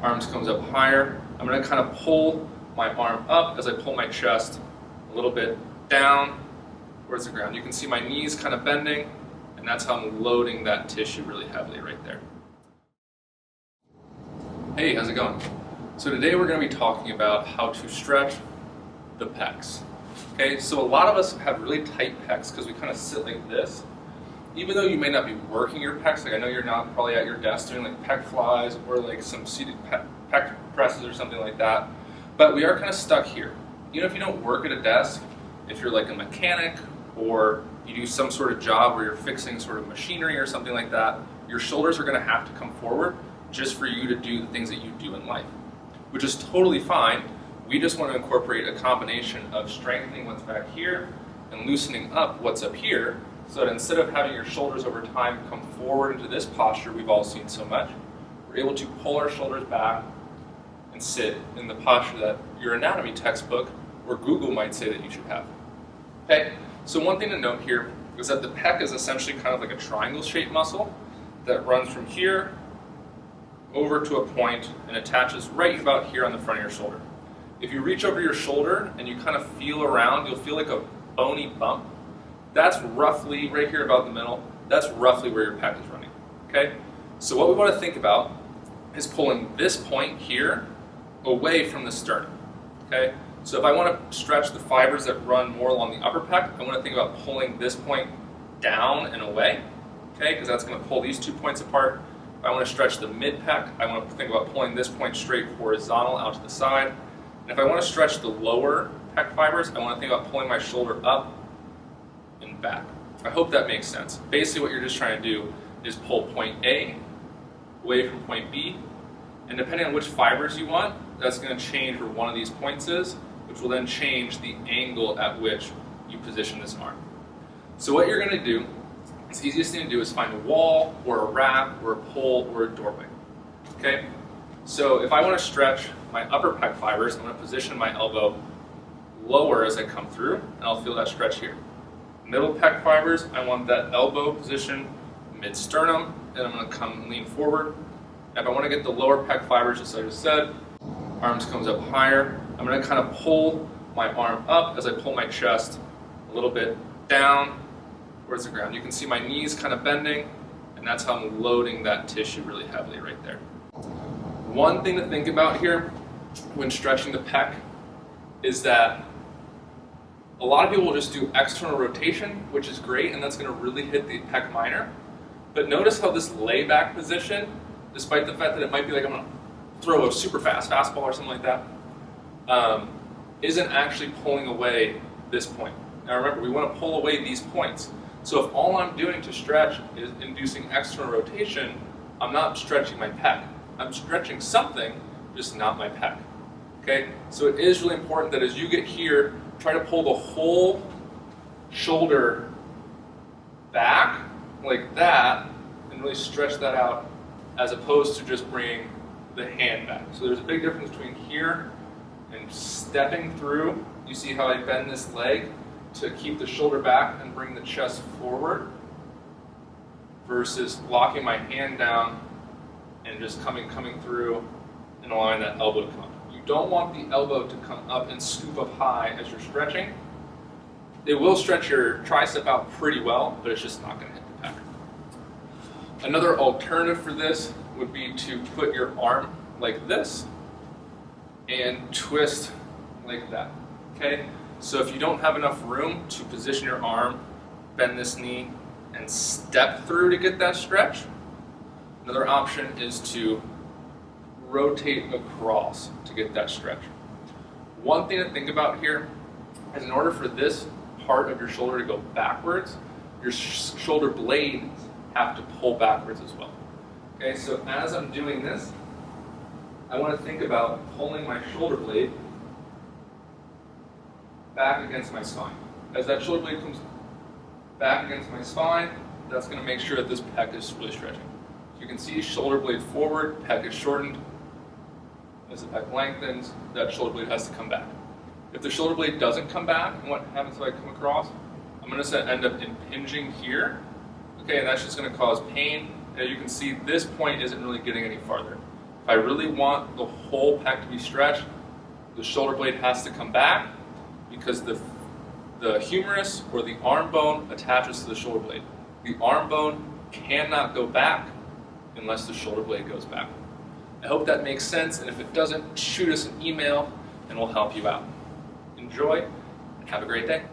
Arms comes up higher. I'm going to kind of pull my arm up as I pull my chest a little bit down towards the ground. You can see my knees kind of bending, and that's how I'm loading that tissue really heavily right there. Hey, how's it going? So today we're going to be talking about how to stretch the pecs. Okay, so a lot of us have really tight pecs because we kind of sit like this. Even though you may not be working your pecs, like I know you're not probably at your desk doing like pec flies or like some seated pec presses or something like that, but we are kind of stuck here. Even if you don't work at a desk, if you're like a mechanic or you do some sort of job where you're fixing sort of machinery or something like that, your shoulders are going to have to come forward just for you to do the things that you do in life, which is totally fine. We just want to incorporate a combination of strengthening what's back here and loosening up what's up here, so that instead of having your shoulders over time come forward into this posture we've all seen so much, we're able to pull our shoulders back and sit in the posture that your anatomy textbook or Google might say that you should have. Okay, so one thing to note here is that the pec is essentially kind of like a triangle-shaped muscle that runs from here over to a point and attaches right about here on the front of your shoulder. If you reach over your shoulder and you kind of feel around, you'll feel like a bony bump. That's roughly, right here about the middle, that's roughly where your pec is running, okay? So what we want to think about is pulling this point here away from the sternum, okay? So if I want to stretch the fibers that run more along the upper pec, I want to think about pulling this point down and away, okay? Because that's going to pull these 2 points apart. If I want to stretch the mid pec, I want to think about pulling this point straight horizontal out to the side. And if I want to stretch the lower pec fibers, I want to think about pulling my shoulder up and back. I hope that makes sense. Basically what you're just trying to do is pull point A away from point B, and depending on which fibers you want, that's going to change where one of these points is, which will then change the angle at which you position this arm. So what you're going to do, the easiest thing to do is find a wall or a rack or a pole or a doorway. Okay? So if I want to stretch my upper pec fibers, I'm going to position my elbow lower as I come through, and I'll feel that stretch here. Middle pec fibers, I want that elbow position mid-sternum, and I'm going to come and lean forward. If I want to get the lower pec fibers, just like I just said, arms comes up higher. I'm going to kind of pull my arm up as I pull my chest a little bit down towards the ground. You can see my knees kind of bending, and that's how I'm loading that tissue really heavily right there. One thing to think about here when stretching the pec is that a lot of people will just do external rotation, which is great, and that's going to really hit the pec minor. But notice how this layback position, despite the fact that it might be like I'm going to throw a super fast fastball or something like that, isn't actually pulling away this point. Now remember, we want to pull away these points. So if all I'm doing to stretch is inducing external rotation, I'm not stretching my pec. I'm stretching something, just not my pec. Okay? So it is really important that as you get here, try to pull the whole shoulder back like that and really stretch that out, as opposed to just bringing the hand back. So there's a big difference between here and stepping through. You see how I bend this leg to keep the shoulder back and bring the chest forward, versus locking my hand down and just coming through and allowing that elbow to come. You don't want the elbow to come up and scoop up high as you're stretching. It will stretch your tricep out pretty well, but it's just not going to hit the pec. Another alternative for this would be to put your arm like this and twist like that. Okay? So if you don't have enough room to position your arm, bend this knee, and step through to get that stretch, another option is to rotate across to get that stretch. One thing to think about here is, in order for this part of your shoulder to go backwards, your shoulder blades have to pull backwards as well. Okay, so as I'm doing this, I want to think about pulling my shoulder blade back against my spine. As that shoulder blade comes back against my spine, that's going to make sure that this pec is really stretching. So you can see shoulder blade forward, pec is shortened. As the pec lengthens, that shoulder blade has to come back. If the shoulder blade doesn't come back, and what happens if I come across? I'm going to end up impinging here. Okay, and that's just going to cause pain. And you can see this point isn't really getting any farther. If I really want the whole pec to be stretched, the shoulder blade has to come back because the humerus or the arm bone attaches to the shoulder blade. The arm bone cannot go back unless the shoulder blade goes back. I hope that makes sense, and if it doesn't, shoot us an email and we'll help you out. Enjoy and have a great day.